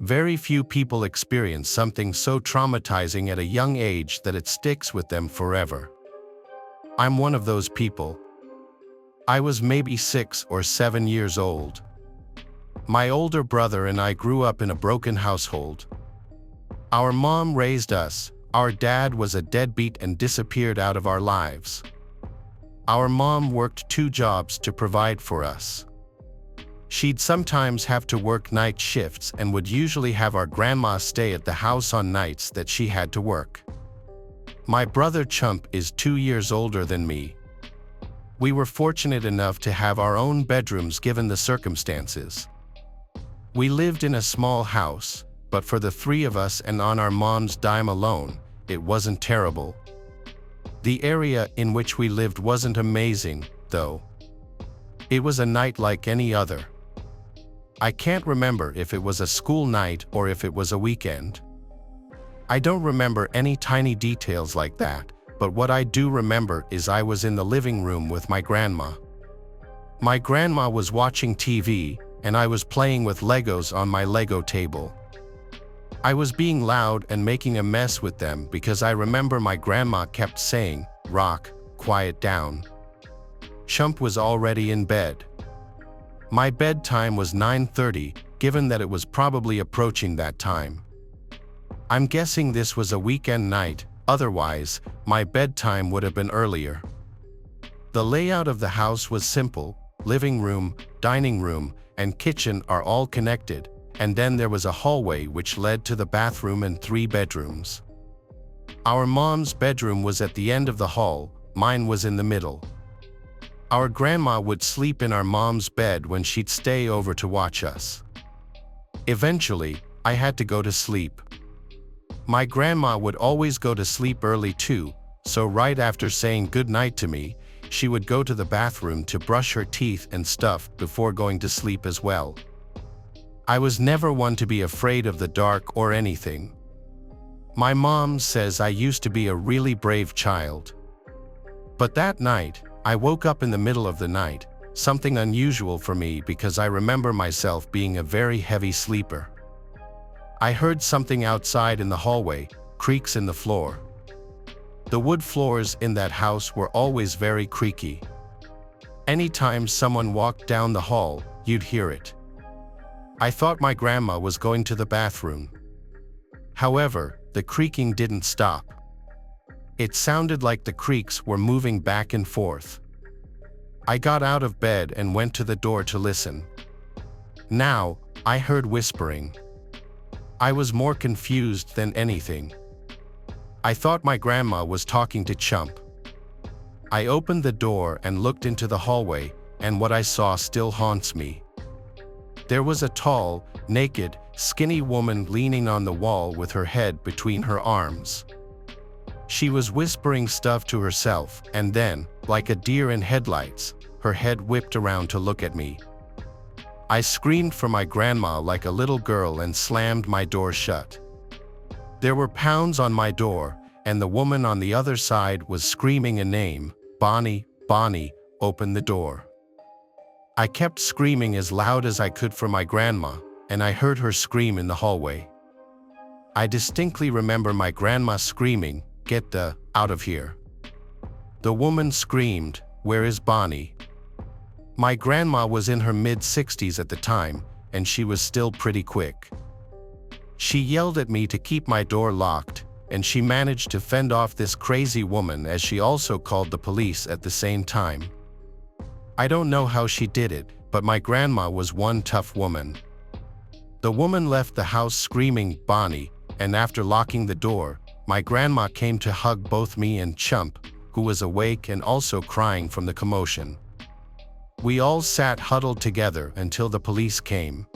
Very few people experience something so traumatizing at a young age that it sticks with them forever. I'm one of those people. I was maybe 6 or 7 years old. My older brother and I grew up in a broken household. Our mom raised us. Our dad was a deadbeat and disappeared out of our lives. Our mom worked 2 jobs to provide for us. She'd sometimes have to work night shifts and would usually have our grandma stay at the house on nights that she had to work. My brother Chump is 2 years older than me. We were fortunate enough to have our own bedrooms given the circumstances. We lived in a small house, but for the 3 of us and on our mom's dime alone, it wasn't terrible. The area in which we lived wasn't amazing, though. It was a night like any other. I can't remember if it was a school night or if it was a weekend. I don't remember any tiny details like that, but what I do remember is I was in the living room with my grandma. My grandma was watching TV, and I was playing with Legos on my Lego table. I was being loud and making a mess with them because I remember my grandma kept saying, "Rock, quiet down." Chump was already in bed. My bedtime was 9:30, given that it was probably approaching that time. I'm guessing this was a weekend night, otherwise, my bedtime would have been earlier. The layout of the house was simple. Living room, dining room, and kitchen are all connected, and then there was a hallway which led to the bathroom and 3 bedrooms. Our mom's bedroom was at the end of the hall, mine was in the middle. Our grandma would sleep in our mom's bed when she'd stay over to watch us. Eventually, I had to go to sleep. My grandma would always go to sleep early too, so right after saying good night to me, she would go to the bathroom to brush her teeth and stuff before going to sleep as well. I was never one to be afraid of the dark or anything. My mom says I used to be a really brave child. But that night, I woke up in the middle of the night, something unusual for me because I remember myself being a very heavy sleeper. I heard something outside in the hallway, creaks in the floor. The wood floors in that house were always very creaky. Anytime someone walked down the hall, you'd hear it. I thought my grandma was going to the bathroom. However, the creaking didn't stop. It sounded like the creaks were moving back and forth. I got out of bed and went to the door to listen. Now, I heard whispering. I was more confused than anything. I thought my grandma was talking to Chump. I opened the door and looked into the hallway, and what I saw still haunts me. There was a tall, naked, skinny woman leaning on the wall with her head between her arms. She was whispering stuff to herself, and then, like a deer in headlights, her head whipped around to look at me. I screamed for my grandma like a little girl and slammed my door shut. There were pounds on my door, and the woman on the other side was screaming a name, "Bonnie, Bonnie, open the door." I kept screaming as loud as I could for my grandma, and I heard her scream in the hallway. I distinctly remember my grandma screaming, "Get the out of here." The woman screamed, "Where is Bonnie?" My grandma was in her mid-60s at the time, and she was still pretty quick. She yelled at me to keep my door locked, and she managed to fend off this crazy woman as she also called the police at the same time. I don't know how she did it, but my grandma was one tough woman. The woman left the house screaming, "Bonnie," and after locking the door, my grandma came to hug both me and Chump, who was awake and also crying from the commotion. We all sat huddled together until the police came.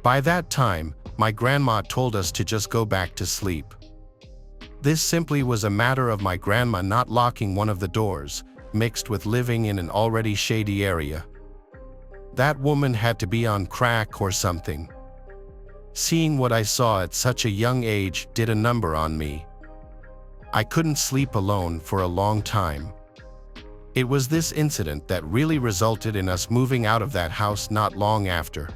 By that time, my grandma told us to just go back to sleep. This simply was a matter of my grandma not locking one of the doors, mixed with living in an already shady area. That woman had to be on crack or something. Seeing what I saw at such a young age did a number on me. I couldn't sleep alone for a long time. It was this incident that really resulted in us moving out of that house not long after.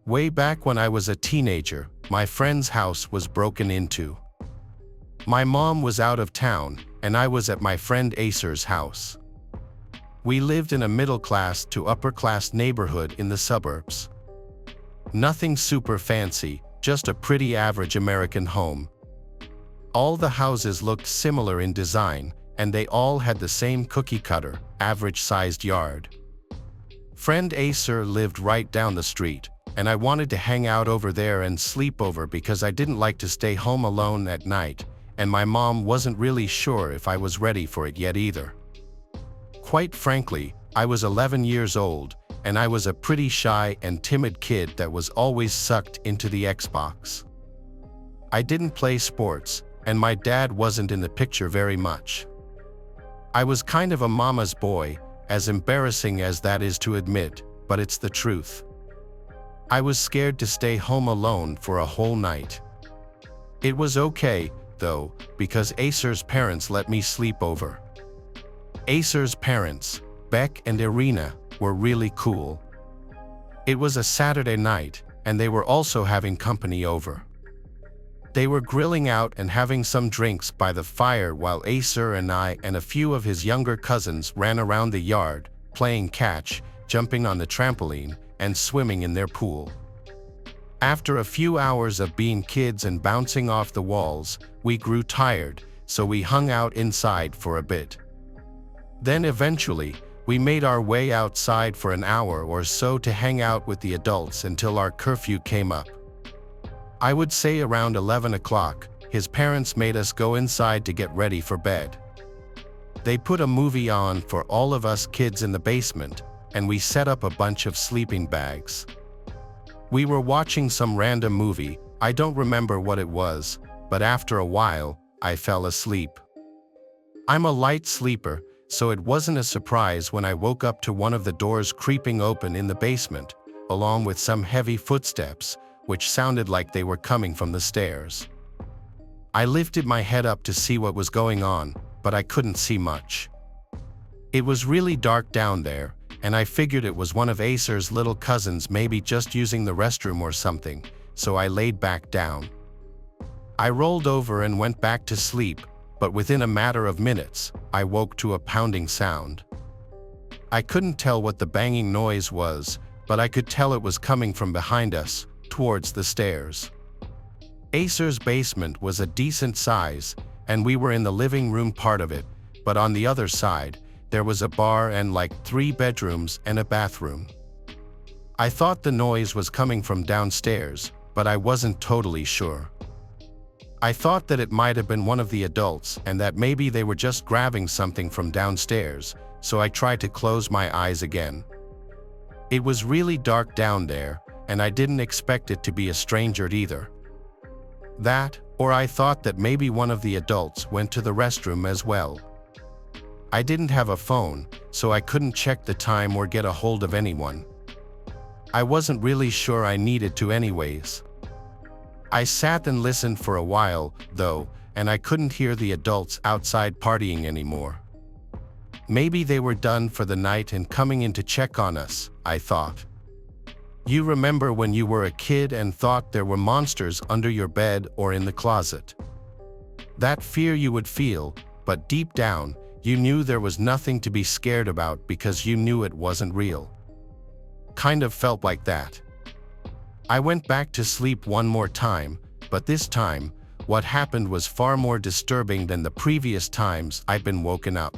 Way back when I was a teenager, my friend's house was broken into. My mom was out of town, and I was at my friend Acer's house. We lived in a middle-class to upper-class neighborhood in the suburbs. Nothing super fancy, just a pretty average American home. All the houses looked similar in design, and they all had the same cookie-cutter, average-sized yard. Friend Acer lived right down the street, and I wanted to hang out over there and sleep over because I didn't like to stay home alone at night, and my mom wasn't really sure if I was ready for it yet either. Quite frankly, I was 11 years old, and I was a pretty shy and timid kid that was always sucked into the Xbox. I didn't play sports, and my dad wasn't in the picture very much. I was kind of a mama's boy, as embarrassing as that is to admit, but it's the truth. I was scared to stay home alone for a whole night. It was okay, though, because Acer's parents let me sleep over. Acer's parents, Beck and Irina, were really cool. It was a Saturday night, and they were also having company over. They were grilling out and having some drinks by the fire while Acer and I and a few of his younger cousins ran around the yard, playing catch, jumping on the trampoline, and swimming in their pool. After a few hours of being kids and bouncing off the walls, we grew tired, so we hung out inside for a bit. Then eventually, we made our way outside for an hour or so to hang out with the adults until our curfew came up. I would say around 11 o'clock, his parents made us go inside to get ready for bed. They put a movie on for all of us kids in the basement, and we set up a bunch of sleeping bags. We were watching some random movie, I don't remember what it was, but after a while, I fell asleep. I'm a light sleeper, so it wasn't a surprise when I woke up to one of the doors creeping open in the basement, along with some heavy footsteps, which sounded like they were coming from the stairs. I lifted my head up to see what was going on, but I couldn't see much. It was really dark down there, and I figured it was one of Acer's little cousins maybe just using the restroom or something, so I laid back down. I rolled over and went back to sleep, but within a matter of minutes, I woke to a pounding sound. I couldn't tell what the banging noise was, but I could tell it was coming from behind us, towards the stairs. Acer's basement was a decent size, and we were in the living room part of it, but on the other side, there was a bar and like 3 bedrooms and a bathroom. I thought the noise was coming from downstairs, but I wasn't totally sure. I thought that it might have been one of the adults and that maybe they were just grabbing something from downstairs, so I tried to close my eyes again. It was really dark down there, and I didn't expect it to be a stranger either. That, or I thought that maybe one of the adults went to the restroom as well. I didn't have a phone, so I couldn't check the time or get a hold of anyone. I wasn't really sure I needed to anyways. I sat and listened for a while, though, and I couldn't hear the adults outside partying anymore. Maybe they were done for the night and coming in to check on us, I thought. You remember when you were a kid and thought there were monsters under your bed or in the closet? That fear you would feel, but deep down, you knew there was nothing to be scared about because you knew it wasn't real. Kind of felt like that. I went back to sleep one more time, but this time, what happened was far more disturbing than the previous times I'd been woken up.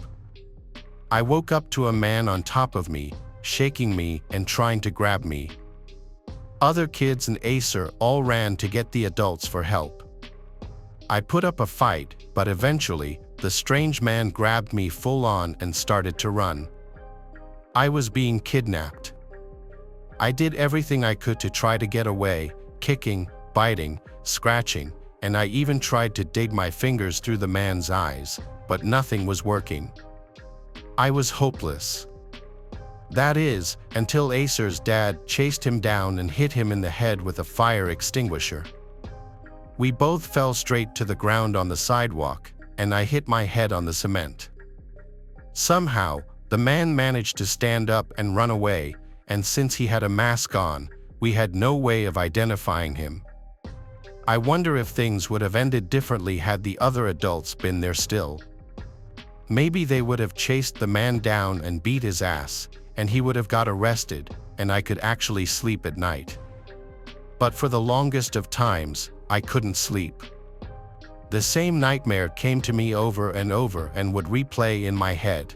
I woke up to a man on top of me, shaking me and trying to grab me. Other kids and Acer all ran to get the adults for help. I put up a fight, but eventually, the strange man grabbed me full on and started to run. I was being kidnapped. I did everything I could to try to get away, kicking, biting, scratching, and I even tried to dig my fingers through the man's eyes, but nothing was working. I was hopeless. That is, until Acer's dad chased him down and hit him in the head with a fire extinguisher. We both fell straight to the ground on the sidewalk, and I hit my head on the cement. Somehow, the man managed to stand up and run away, and since he had a mask on, we had no way of identifying him. I wonder if things would have ended differently had the other adults been there still. Maybe they would have chased the man down and beat his ass, and he would have got arrested, and I could actually sleep at night. But for the longest of times, I couldn't sleep. The same nightmare came to me over and over and would replay in my head.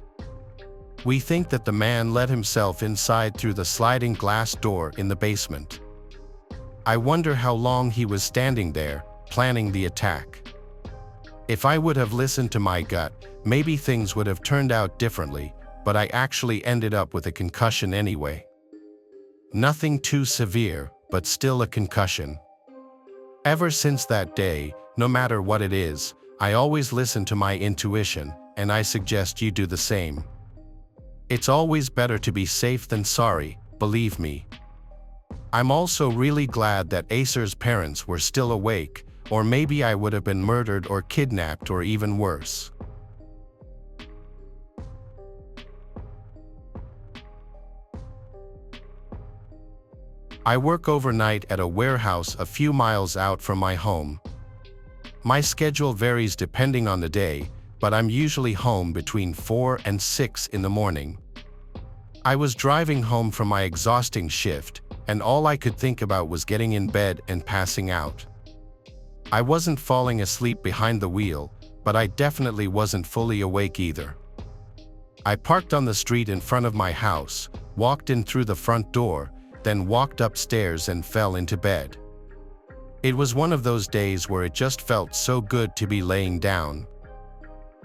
We think that the man let himself inside through the sliding glass door in the basement. I wonder how long he was standing there, planning the attack. If I would have listened to my gut, maybe things would have turned out differently, but I actually ended up with a concussion anyway. Nothing too severe, but still a concussion. Ever since that day, no matter what it is, I always listen to my intuition, and I suggest you do the same. It's always better to be safe than sorry, believe me. I'm also really glad that Acer's parents were still awake, or maybe I would have been murdered or kidnapped or even worse. I work overnight at a warehouse a few miles out from my home. My schedule varies depending on the day, but I'm usually home between 4 and 6 in the morning. I was driving home from my exhausting shift, and all I could think about was getting in bed and passing out. I wasn't falling asleep behind the wheel, but I definitely wasn't fully awake either. I parked on the street in front of my house, walked in through the front door, then walked upstairs and fell into bed. It was one of those days where it just felt so good to be laying down.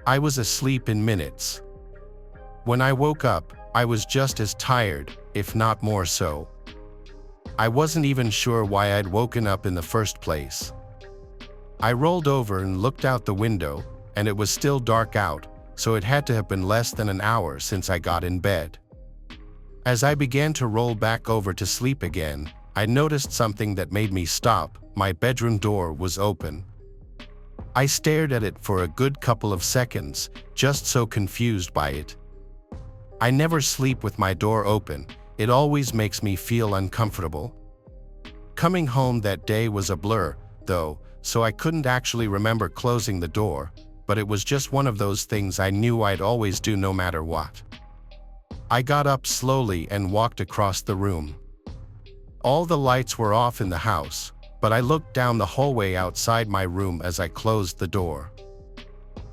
I was asleep in minutes. When I woke up, I was just as tired, if not more so. I wasn't even sure why I'd woken up in the first place. I rolled over and looked out the window, and it was still dark out, so it had to have been less than an hour since I got in bed. As I began to roll back over to sleep again, I noticed something that made me stop. My bedroom door was open. I stared at it for a good couple of seconds, just so confused by it. I never sleep with my door open. It always makes me feel uncomfortable. Coming home that day was a blur, though, so I couldn't actually remember closing the door, but it was just one of those things I knew I'd always do no matter what. I got up slowly and walked across the room. All the lights were off in the house, but I looked down the hallway outside my room as I closed the door.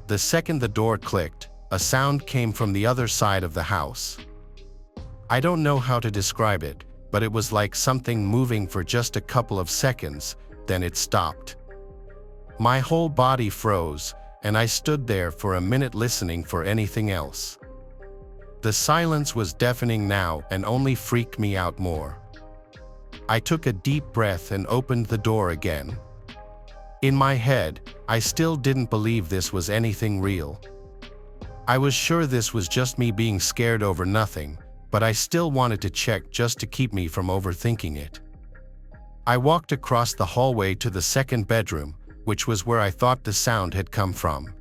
The second the door clicked, a sound came from the other side of the house. I don't know how to describe it, but it was like something moving for just a couple of seconds, then it stopped. My whole body froze, and I stood there for a minute listening for anything else. The silence was deafening now and only freaked me out more. I took a deep breath and opened the door again. In my head, I still didn't believe this was anything real. I was sure this was just me being scared over nothing, but I still wanted to check just to keep me from overthinking it. I walked across the hallway to the second bedroom, which was where I thought the sound had come from.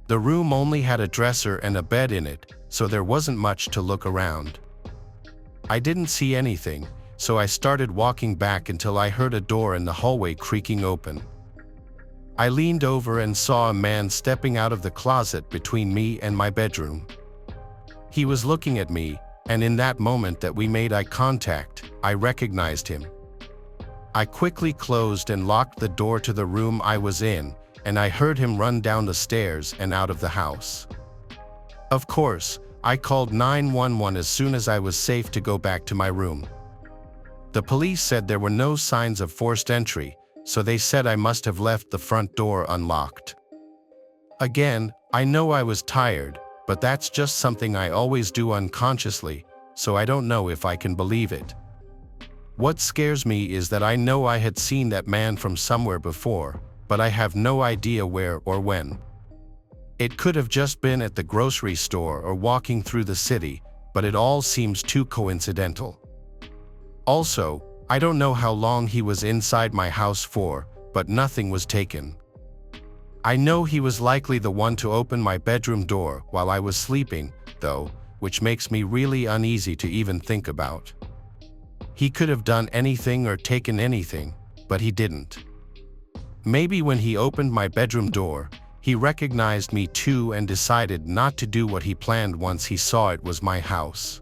The room only had a dresser and a bed in it, so there wasn't much to look around. I didn't see anything, so I started walking back until I heard a door in the hallway creaking open. I leaned over and saw a man stepping out of the closet between me and my bedroom. He was looking at me, and in that moment that we made eye contact, I recognized him. I quickly closed and locked the door to the room I was in, and I heard him run down the stairs and out of the house. Of course, I called 911 as soon as I was safe to go back to my room. The police said there were no signs of forced entry, so they said I must have left the front door unlocked. Again, I know I was tired, but that's just something I always do unconsciously, so I don't know if I can believe it. What scares me is that I know I had seen that man from somewhere before, but I have no idea where or when. It could have just been at the grocery store or walking through the city, but it all seems too coincidental. Also, I don't know how long he was inside my house for, but nothing was taken. I know he was likely the one to open my bedroom door while I was sleeping, though, which makes me really uneasy to even think about. He could have done anything or taken anything, but he didn't. Maybe when he opened my bedroom door, he recognized me too and decided not to do what he planned once he saw it was my house.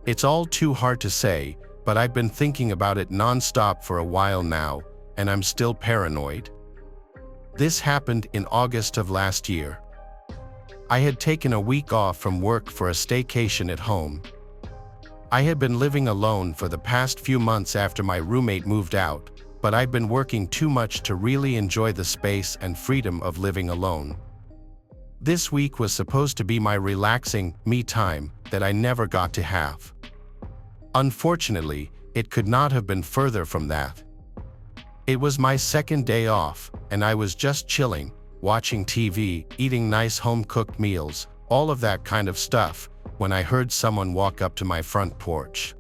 It's all too hard to say, but I've been thinking about it non-stop for a while now, and I'm still paranoid. This happened in August of last year. I had taken a week off from work for a staycation at home. I had been living alone for the past few months after my roommate moved out, but I'd been working too much to really enjoy the space and freedom of living alone. This week was supposed to be my relaxing, me time that I never got to have. Unfortunately, it could not have been further from that. It was my second day off, and I was just chilling, watching TV, eating nice home-cooked meals, all of that kind of stuff, when I heard someone walk up to my front porch.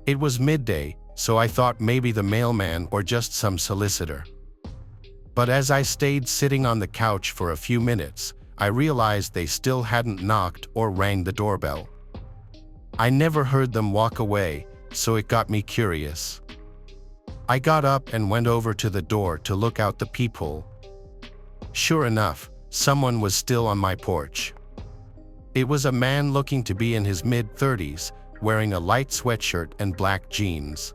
It was midday, so I thought maybe the mailman or just some solicitor. But as I stayed sitting on the couch for a few minutes, I realized they still hadn't knocked or rang the doorbell. I never heard them walk away, so it got me curious. I got up and went over to the door to look out the peephole. Sure enough, someone was still on my porch. It was a man looking to be in his mid-30s, wearing a light sweatshirt and black jeans.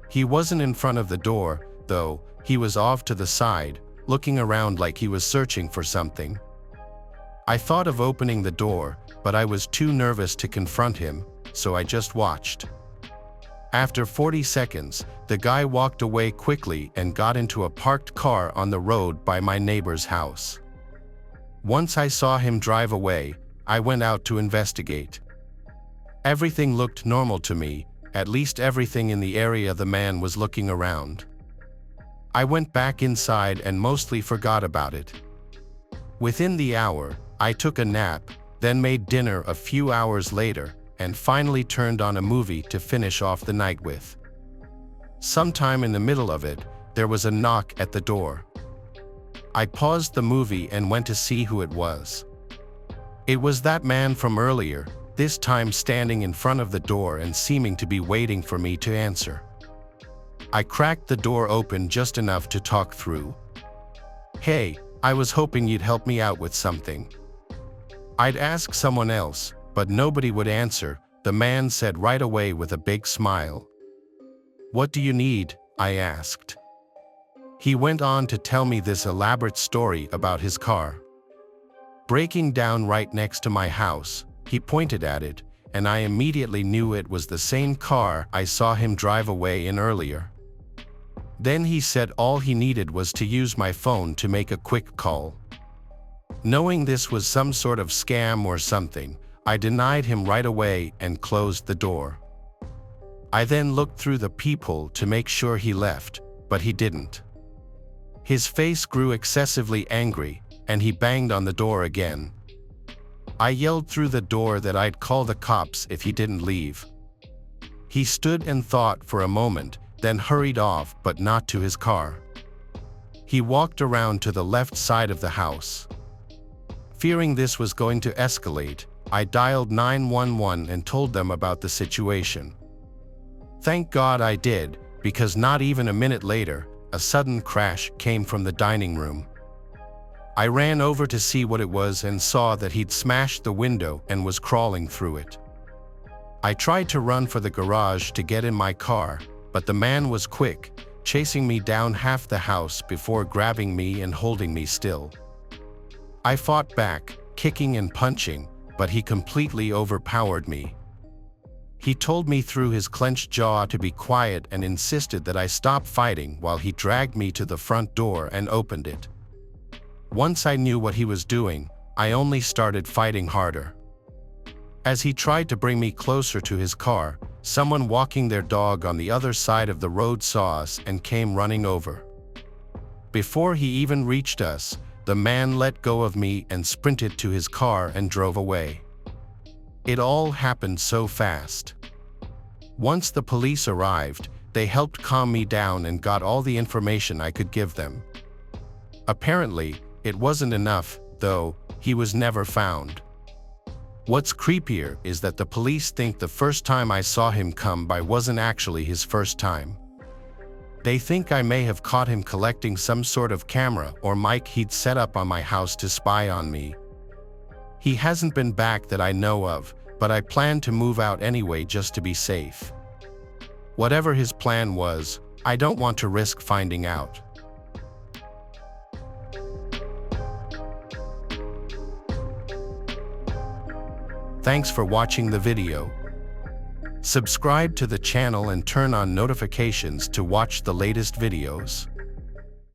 He wasn't in front of the door, though. He was off to the side, looking around like he was searching for something. I thought of opening the door, but I was too nervous to confront him, so I just watched. After 40 seconds, the guy walked away quickly and got into a parked car on the road by my neighbor's house. Once I saw him drive away, I went out to investigate. Everything looked normal to me, at least everything in the area the man was looking around. I went back inside and mostly forgot about it. Within the hour, I took a nap, then made dinner a few hours later, and finally turned on a movie to finish off the night with. Sometime in the middle of it, there was a knock at the door. I paused the movie and went to see who it was. It was that man from earlier, this time standing in front of the door and seeming to be waiting for me to answer. I cracked the door open just enough to talk through. "Hey, I was hoping you'd help me out with something." I'd ask someone else, but nobody would answer, the man said right away with a big smile. "What do you need?" I asked. He went on to tell me this elaborate story about his car. Breaking down right next to my house, he pointed at it, and I immediately knew it was the same car I saw him drive away in earlier. Then he said all he needed was to use my phone to make a quick call. Knowing this was some sort of scam or something, I denied him right away and closed the door. I then looked through the peephole to make sure he left, but he didn't. His face grew excessively angry, and he banged on the door again. I yelled through the door that I'd call the cops if he didn't leave. He stood and thought for a moment, then hurried off, but not to his car. He walked around to the left side of the house. Fearing this was going to escalate, I dialed 911 and told them about the situation. Thank God I did, because not even a minute later, a sudden crash came from the dining room. I ran over to see what it was and saw that he'd smashed the window and was crawling through it. I tried to run for the garage to get in my car, but the man was quick, chasing me down half the house before grabbing me and holding me still. I fought back, kicking and punching, but he completely overpowered me. He told me through his clenched jaw to be quiet and insisted that I stop fighting while he dragged me to the front door and opened it. Once I knew what he was doing, I only started fighting harder. As he tried to bring me closer to his car, someone walking their dog on the other side of the road saw us and came running over. Before he even reached us, the man let go of me and sprinted to his car and drove away. It all happened so fast. Once the police arrived, they helped calm me down and got all the information I could give them. Apparently, it wasn't enough, though. He was never found. What's creepier is that the police think the first time I saw him come by wasn't actually his first time. They think I may have caught him collecting some sort of camera or mic he'd set up on my house to spy on me. He hasn't been back that I know of, but I plan to move out anyway just to be safe. Whatever his plan was, I don't want to risk finding out. Thanks for watching the video. Subscribe to the channel and turn on notifications to watch the latest videos.